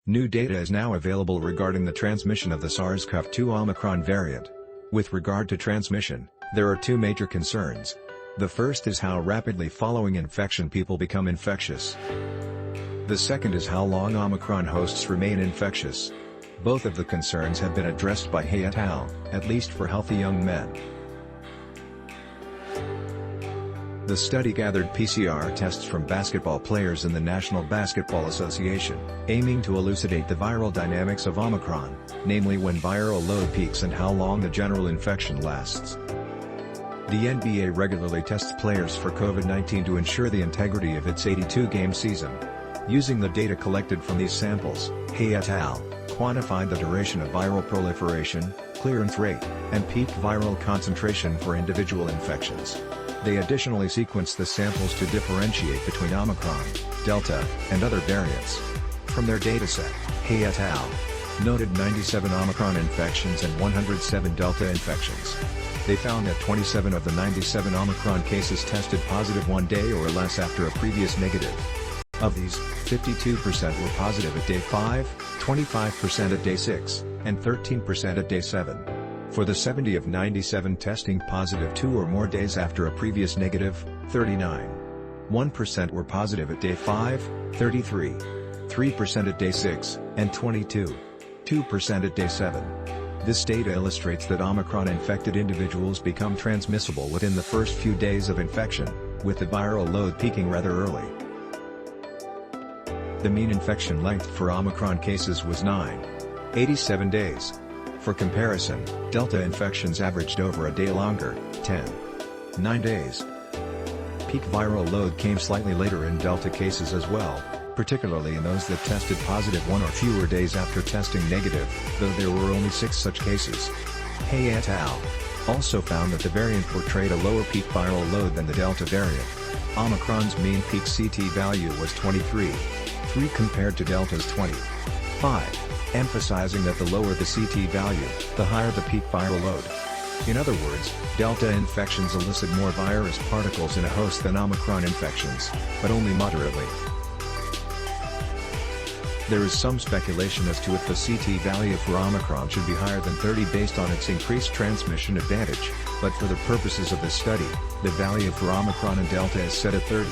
New data is now available regarding the transmission of the SARS-CoV-2 Omicron variant. With regard to transmission, there are two major concerns. The first is how rapidly following infection people become infectious. The second is how long Omicron hosts remain infectious. Both of the concerns have been addressed by Hay et al., at least for healthy young men. The study gathered PCR tests from basketball players in the National Basketball Association, aiming to elucidate the viral dynamics of Omicron, namely when viral load peaks and how long the general infection lasts. The NBA regularly tests players for COVID-19 to ensure the integrity of its 82-game season. Using the data collected from these samples, Hay et al. Quantified the duration of viral proliferation, clearance rate, and peak viral concentration for individual infections. They additionally sequenced the samples to differentiate between Omicron, Delta, and other variants. From their dataset, Hay et al. Noted 97 Omicron infections and 107 Delta infections. They found that 27 of the 97 Omicron cases tested positive 1 day or less after a previous negative. Of these, 52% were positive at day 5, 25% at day 6, and 13% at day 7. For the 70 of 97 testing positive 2 or more days after a previous negative, 1% were positive at day 5, 3% at day 6, and 2% at day 7. This data illustrates that Omicron-infected individuals become transmissible within the first few days of infection, with the viral load peaking rather early. The mean infection length for Omicron cases was 9.87 days. For comparison, Delta infections averaged over a day longer, 10.9 days. Peak viral load came slightly later in Delta cases as well, particularly in those that tested positive 1 or fewer days after testing negative, though there were only 6 such cases. Hay et al. Also found that the variant portrayed a lower peak viral load than the Delta variant. Omicron's mean peak CT value was 23.3 compared to Delta's 20.5. Emphasizing that the lower the CT value, the higher the peak viral load. In other words, Delta infections elicit more virus particles in a host than Omicron infections, but only moderately. There is some speculation as to if the CT value for Omicron should be higher than 30 based on its increased transmission advantage, but for the purposes of this study, the value for Omicron and Delta is set at 30.